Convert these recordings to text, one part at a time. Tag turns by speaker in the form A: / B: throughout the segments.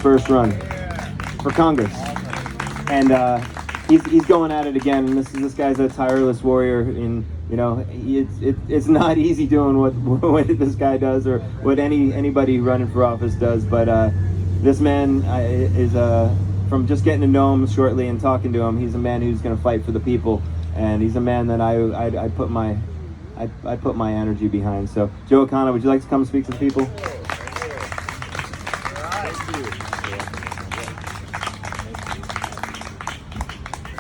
A: first run for Congress, and he's going at it again. And this guy's a tireless warrior. In it's not easy doing what this guy does or what anybody running for office does. But this man is from just getting to know him shortly and talking to him, he's a man who's going to fight for the people, and he's a man that I put my energy behind. So, Joe Akana, would you like to come speak to the people?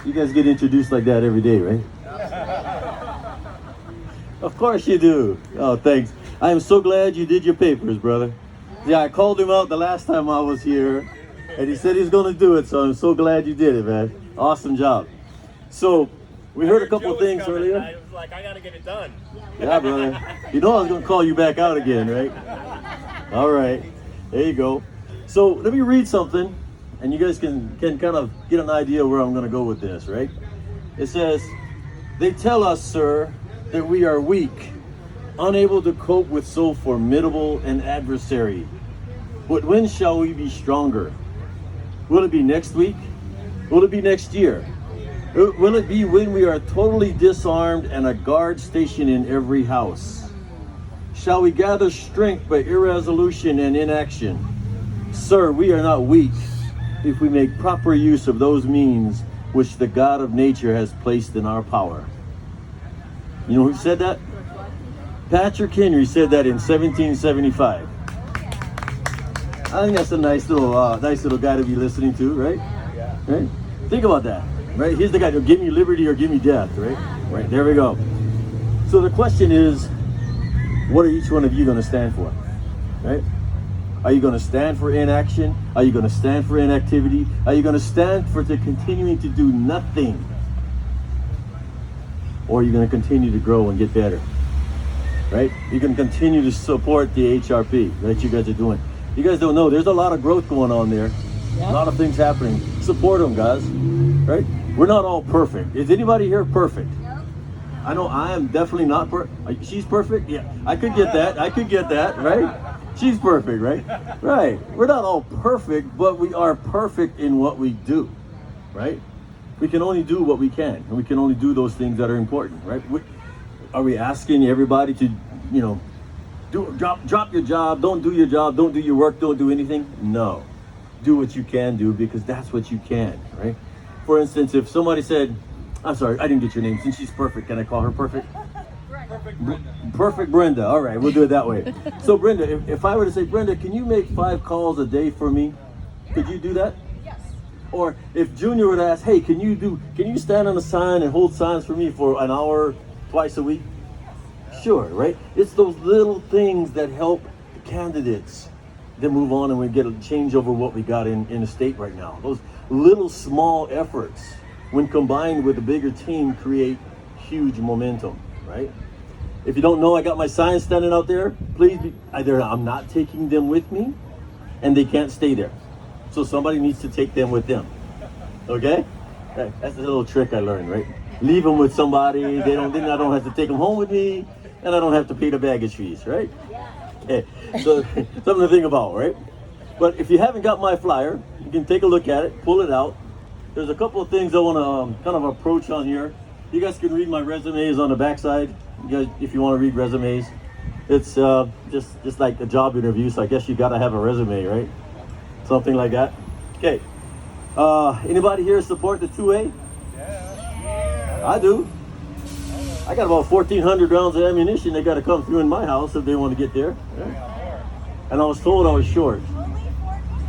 B: You guys get introduced like that every day, right? Of course you do. Oh, thanks. I am so glad you did your papers, brother. Yeah, I called him out the last time I was here, and he said he's going to do it, so I'm so glad you did it, man. Awesome job. So, we heard a couple of things earlier.
C: I was like, I got to get it done.
B: Yeah, brother. You know I was going to call you back out again, right? All right. There you go. So, let me read something, and you guys can kind of get an idea where I'm going to go with this, right? It says, "They tell us, sir, that we are weak, unable to cope with so formidable an adversary. But when shall we be stronger? Will it be next week? Will it be next year? Will it be when we are totally disarmed and a guard stationed in every house? Shall we gather strength by irresolution and inaction? Sir, we are not weak if we make proper use of those means which the God of nature has placed in our power." You know who said that? Patrick Henry said that in 1775. I think that's a nice little guy to be listening to, right?
C: Yeah.
B: Right? Think about that, right? Here's the guy, give me liberty or give me death, right? Right, there we go. So the question is, what are each one of you going to stand for, right? Are you going to stand for inaction? Are you going to stand for inactivity? Are you going to stand for continuing to do nothing? Or are you going to continue to grow and get better, right? You can continue to support the HRP that you guys are doing. You guys don't know, there's a lot of growth going on there. Yep. A lot of things happening. Support them, guys, right? We're not all perfect. Is anybody here perfect? Yep. I know I am definitely not perfect. She's perfect? Yeah, I could get that, right? She's perfect, right? Right. We're not all perfect, but we are perfect in what we do, right? We can only do what we can, and we can only do those things that are important, right? Are we asking everybody to, drop your job, don't do your job, don't do your work, don't do anything? No. Do what you can do, because that's what you can, right? For instance, if somebody said, I'm sorry, I didn't get your name. Since she's perfect, can I call her perfect?
C: Perfect Brenda.
B: Perfect Brenda. All right, we'll do it that way. So Brenda, if I were to say, Brenda, can you make 5 calls a day for me? Could you do that?
D: Yes.
B: Or if Junior would ask, hey, can you stand on a sign and hold signs for me for an hour twice a week? Sure, right? It's those little things that help the candidates then move on, and we get a change over what we got in the state right now. Those little small efforts, when combined with a bigger team, create huge momentum, right? If you don't know, I got my signs standing out there. Please be, either I'm not taking them with me, and they can't stay there. So somebody needs to take them with them, okay? That's a little trick I learned, right? Leave them with somebody, then I don't have to take them home with me, and I don't have to pay the baggage fees, right? Okay, so something to think about, right? But if you haven't got my flyer, you can take a look at it, pull it out. There's a couple of things I want to kind of approach on here. You guys can read my resumes on the backside. You guys, if you want to read resumes, it's just like a job interview. So I guess you got to have a resume, right? Something like that. Okay. Anybody here support the 2A?
C: Yeah.
B: I do. I got about 1,400 rounds of ammunition. They got to come through in my house if they want to get there. Yeah. And I was told I was short.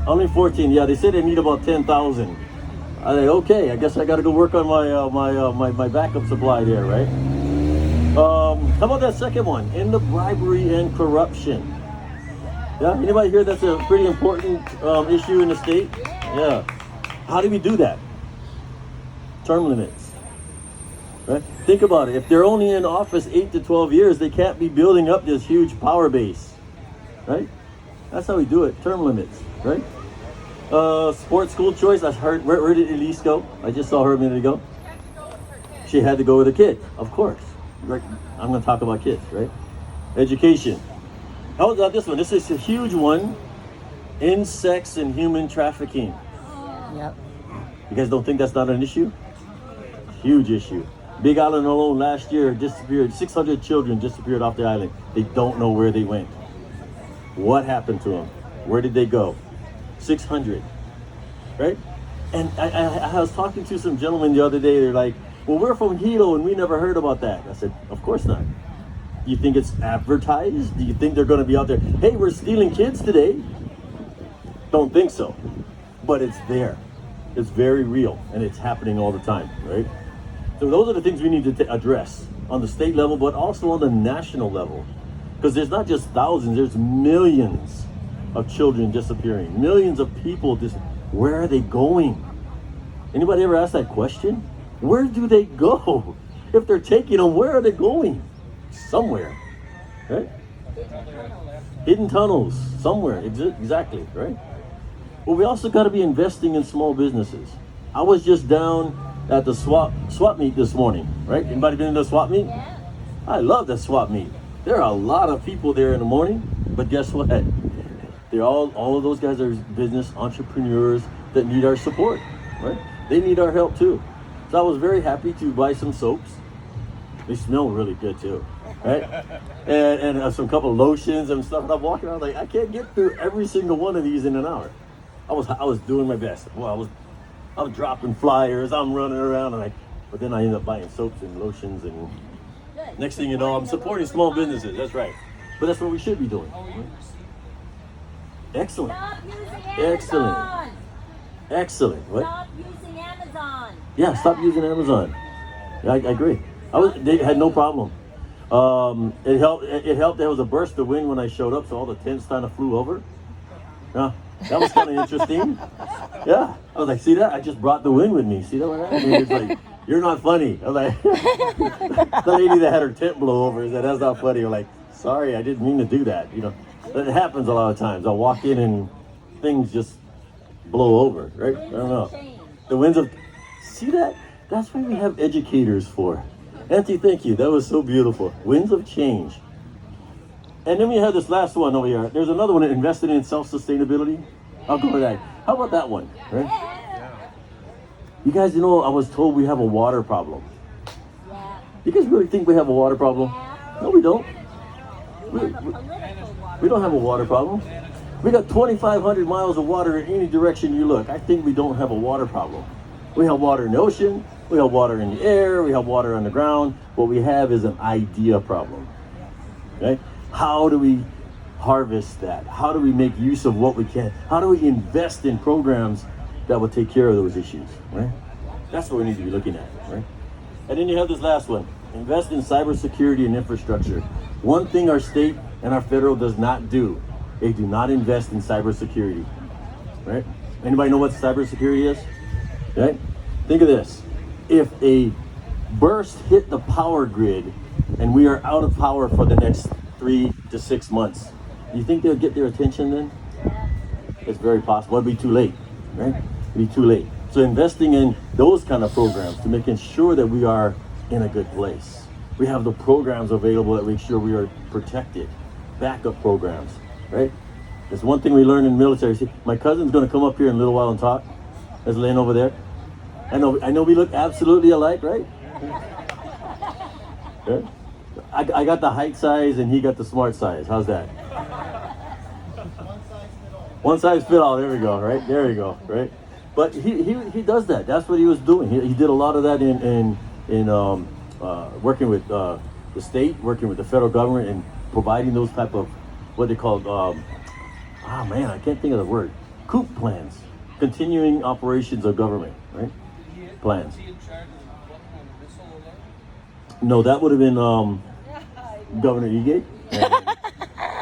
B: Only 14. Yeah, they said they need about 10,000. I think, okay, I guess I got to go work on my backup supply there, right? How about that second one? End of bribery and corruption. Yeah, anybody here? That's a pretty important issue in the state. Yeah. How do we do that? Term limits. Right? Think about it. If they're only in office 8 to 12 years, they can't be building up this huge power base. Right? That's how we do it. Term limits. Right? Sports school choice. I heard. Where did Elise go? I just saw her a minute ago. She had to go with a kid, of course. Right? I'm going to talk about kids, right? Education. How about this one? This is a huge one. Insects and human trafficking.
D: Yep.
B: You guys don't think that's not an issue? Huge issue. Big Island alone last year disappeared. 600 children disappeared off the island. They don't know where they went. What happened to them? Where did they go? 600, right? And I was talking to some gentlemen the other day. They're like, well, we're from Hilo and we never heard about that. I said, of course not. You think it's advertised? Do you think they're going to be out there? Hey, we're stealing kids today. Don't think so. But it's there. It's very real and it's happening all the time, right? So those are the things we need to address on the state level, but also on the national level. Because there's not just thousands, there's millions of children disappearing. Millions of people where are they going? Anybody ever ask that question? Where do they go? If they're taking them, where are they going? Somewhere, right? Hidden tunnels, somewhere, exactly, right? Well, we also got to be investing in small businesses. I was just down at the swap meet this morning, right? Anybody been to the swap meet?
D: Yeah.
B: I love the swap meet. There are a lot of people there in the morning, but guess what? They're all of those guys are business entrepreneurs that need our support, right? They need our help too. So I was very happy to buy some soaps. They smell really good too, right? And some couple of lotions and stuff. And I'm walking around like, I can't get through every single one of these in an hour. I was doing my best. Well, I'm dropping flyers, I'm running around, but then I end up buying soaps and lotions, and next thing you know, I'm supporting small businesses. That's right. But that's what we should be doing. Right? Excellent.
D: Stop using
B: Excellent.
D: Amazon.
B: Excellent. What?
D: Stop using Amazon.
B: Yeah, stop using Amazon. Yeah, I agree. They had no problem. It helped. It helped. There was a burst of wind when I showed up, so all the tents kind of flew over. Yeah, that was kind of interesting. Yeah, I was like, see that? I just brought the wind with me. See that? What happened? It's like, you're not funny. I was like, the lady that had her tent blow over said, that's not funny. I'm like, sorry, I didn't mean to do that. You know, it happens a lot of times. I'll walk in and things just blow over, right? I don't know. The winds of, see that? That's what we have educators for. Auntie, thank you. That was so beautiful. Winds of change. And then we have this last one over here. There's another one, invested in self-sustainability. I'll go with that. How about that one? Right? You guys, I was told we have a water problem.
D: Yeah.
B: You guys really think we have a water problem? No, we don't. We don't have a water problem. We got 2,500 miles of water in any direction you look. I think we don't have a water problem. We have water in the ocean. We have water in the air. We have water on the ground. What we have is an idea problem. Right? How do we harvest that? How do we make use of what we can? How do we invest in programs that will take care of those issues, right? That's what we need to be looking at, right? And then you have this last one, invest in cybersecurity and infrastructure. One thing our state and our federal does not do, they do not invest in cybersecurity, right? Anybody know what cybersecurity is? Right? Think of this. If a burst hit the power grid and we are out of power for the next 3 to 6 months, do you think they'll get their attention then? It's very possible. It'll be too late, right? It'll be too late. So investing in those kind of programs to making sure that we are in a good place. We have the programs available that make sure we are protected. Backup programs, right? There's one thing we learned in the military. See, my cousin's going to come up here in a little while and talk. There's Lynn over there. I know we look absolutely alike, right? Yeah? I got the height size and he got the smart size. How's that? One size fit all. There we go. Right there, you go. Right. But he does that. That's what he was doing. He did a lot of that in working with the state, working with the federal government, and providing those type of what they call I can't think of the word. COOP plans, continuing operations of government, right? Plans. No, that would have been Governor Ige.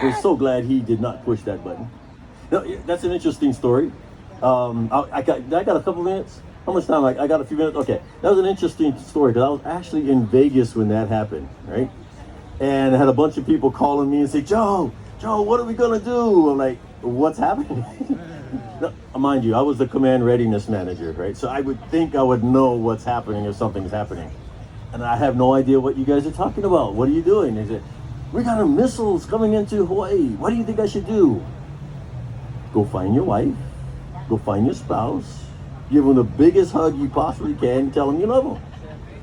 B: We're so glad he did not push that button. No, that's an interesting story. I got a couple minutes. How much time? I got a few minutes. Okay, that was an interesting story because I was actually in Vegas when that happened, right? And I had a bunch of people calling me and say, Joe, what are we gonna do? I'm like, what's happening? No, mind you, I was the command readiness manager, right? So I would think I would know what's happening if something's happening. And I have no idea what you guys are talking about. What are you doing? They said, we got missiles coming into Hawaii. What do you think I should do? go find your wife, go find your spouse, give them the biggest hug you possibly can, and tell them you love them.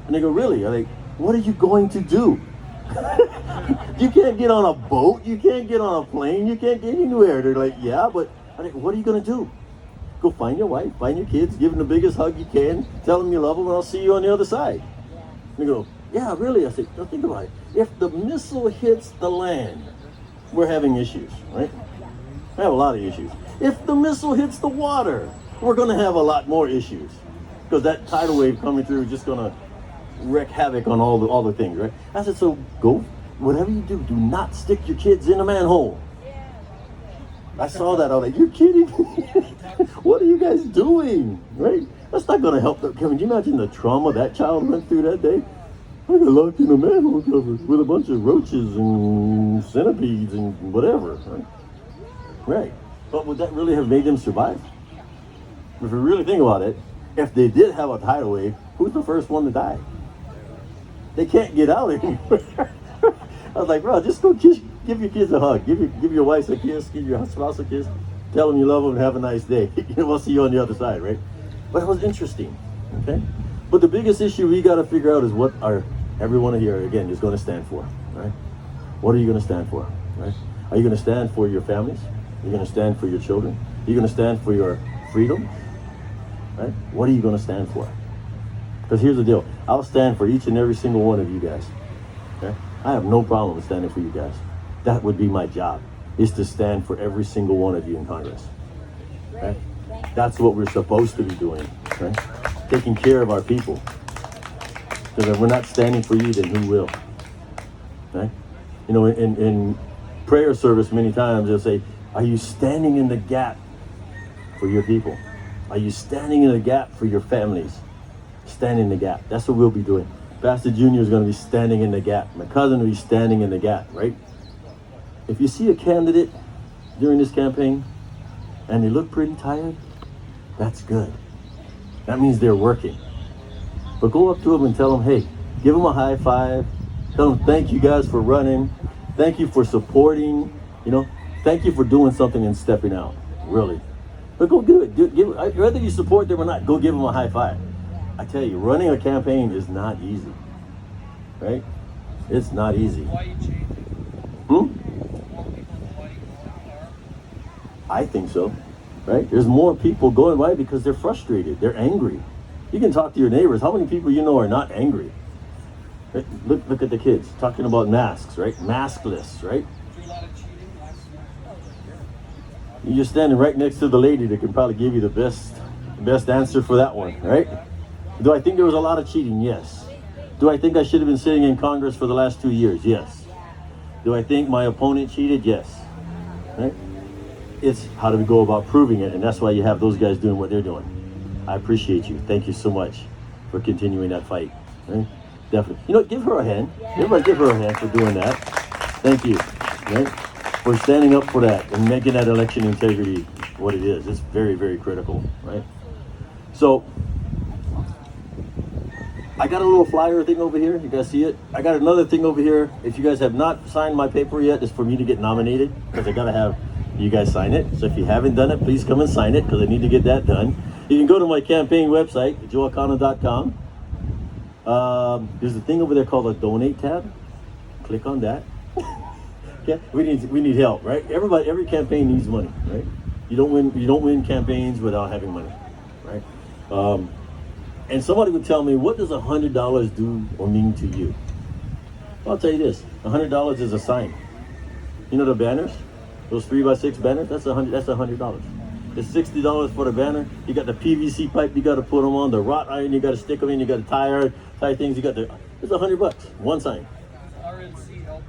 B: And they go, really? I'm like, what are you going to do? You can't get on a boat, you can't get on a plane, you can't get anywhere. They're like, yeah, but I'm like, what are you going to do? Go find your wife, find your kids, give them the biggest hug you can, tell them you love them, and I'll see you on the other side. And they go, yeah, really? I say, now think about it. If the missile hits the land, we're having issues, right? We have a lot of issues. If the missile hits the water, we're going to have a lot more issues. Because that tidal wave coming through is just going to wreak havoc on all the things, right? I said, so go, whatever you do not stick your kids in a manhole. I saw that. I was like, you're kidding me? What are you guys doing? Right? That's not going to help them. Can you imagine the trauma that child went through that day? I got locked in a manhole cover with a bunch of roaches and centipedes and whatever. Right? Right. But would that really have made them survive? If you really think about it, if they did have a tidal wave, who's the first one to die? They can't get out anymore. I was like, bro, just go give your kids a hug. Give your wife a kiss. Give your spouse a kiss. Tell them you love them and have a nice day. We'll see you on the other side, right? But it was interesting, okay? But the biggest issue we got to figure out is what everyone here, again, is going to stand for, right? What are you going to stand for, right? Are you going to stand for your families? Are you going to stand for your children? Are you going to stand for your freedom, right? What are you going to stand for? Because here's the deal. I'll stand for each and every single one of you guys, okay? I have no problem with standing for you guys. That would be my job, is to stand for every single one of you in Congress. Right? That's what we're supposed to be doing, right? Taking care of our people. Because if we're not standing for you, then who will? Right? You know, in prayer service, many times they'll say, are you standing in the gap for your people? Are you standing in the gap for your families? Stand in the gap. That's what we'll be doing. Pastor Junior is going to be standing in the gap. My cousin will be standing in the gap, right? If you see a candidate during this campaign and they look pretty tired, that's good. That means they're working. But go up to them and tell them, hey, give them a high five. Tell them, thank you guys for running. Thank you for supporting. You know, thank you for doing something and stepping out. Really. But go do it. Whether you support them or not, go give them a high five. I tell you, running a campaign is not easy. Right? It's not easy.
E: Why you changing?
B: I think so, right? There's more people going by because they're frustrated. They're angry. You can talk to your neighbors. How many people you know are not angry? Right? Look at the kids talking about masks, right? Maskless, right?
E: Do a lot of cheating last night.
B: You're standing right next to the lady that can probably give you the best answer for that one, right? Do I think there was a lot of cheating? Yes. Do I think I should have been sitting in Congress for the last 2 years? Yes. Do I think my opponent cheated? Yes. Right? It's how do we go about proving it, and that's why you have those guys doing what they're doing. I appreciate you. Thank you so much for continuing that fight. Right? Definitely. You know, give her a hand. Everybody give her a hand for doing that. Thank you. Right? For standing up for that and making that election integrity what it is. It's very, very critical. Right? So, I got a little flyer thing over here. You guys see it? I got another thing over here. If you guys have not signed my paper yet, it's for me to get nominated because I got to have you guys sign it. So if you haven't done it, please come and sign it because I need to get that done. You can go to my campaign website, joeakana.com. There's a thing over there called a donate tab. Click on that. Okay, we need help, right? Every campaign needs money, right? You don't win campaigns without having money, right? And somebody would tell me, what does $100 do or mean to you? I'll tell you this: $100 is a sign. You know the banners, those 3x6 banners. That's $100. It's $60 for the banner. You got the PVC pipe you got to put them on, the wrought iron you got to stick them in. You got to tie things. You got the. It's $100. One sign.
E: Does RNC help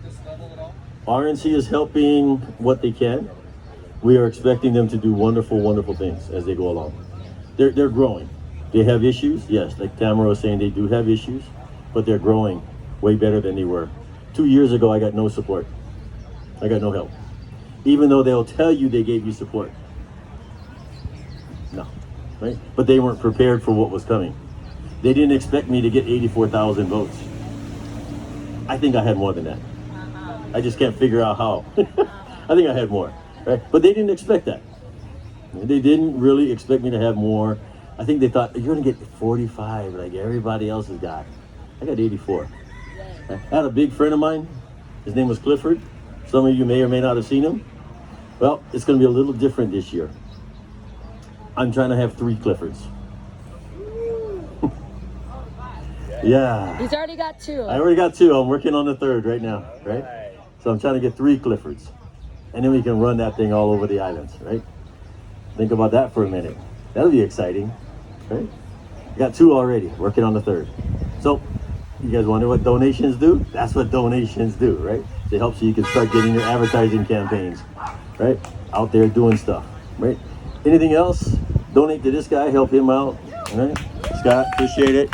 E: this level at all?
B: RNC is helping what they can. We are expecting them to do wonderful, wonderful things as they go along. They're growing. They have issues, yes. Like Tamara was saying, they do have issues, but they're growing way better than they were. 2 years ago, I got no support. I got no help. Even though they'll tell you they gave you support. No, right? But they weren't prepared for what was coming. They didn't expect me to get 84,000 votes. I think I had more than that. I just can't figure out how. I think I had more, right? But they didn't expect that. They didn't really expect me to have more. I think they thought, you're going to get 45 like everybody else has got. I got 84. I had a big friend of mine. His name was Clifford. Some of you may or may not have seen him. Well, it's going to be a little different this year. I'm trying to have 3 Cliffords. Yeah.
E: He's already got 2.
B: I already got 2. I'm working on the 3rd right now, right? So I'm trying to get 3 Cliffords. And then we can run that thing all over the islands, right? Think about that for a minute. That'll be exciting, right? Got 2 already, working on the 3rd. So, you guys wonder what donations do? That's what donations do, right? It helps you can start getting your advertising campaigns, right? Out there doing stuff, right? Anything else? Donate to this guy, help him out, right? Scott, appreciate it.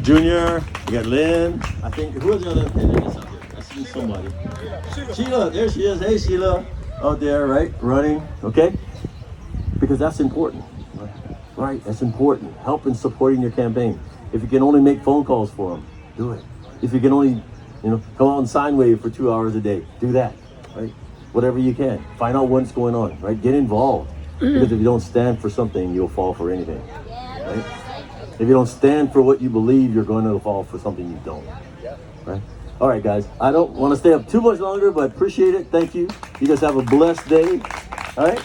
B: Junior, we got Lynn. I think, who was the other attendant out there? I see somebody. Sheila, there she is. Hey, Sheila. Out there, right? Running, okay? Because that's important, right? That's important. Help in supporting your campaign. If you can only make phone calls for them, do it. If you can only, come out and sign wave for 2 hours a day, do that, right? Whatever you can. Find out what's going on, right? Get involved. Because if you don't stand for something, you'll fall for anything, right? If you don't stand for what you believe, you're going to fall for something you don't, right? All right, guys. I don't want to stay up too much longer, but appreciate it. Thank you. You guys have a blessed day. All right?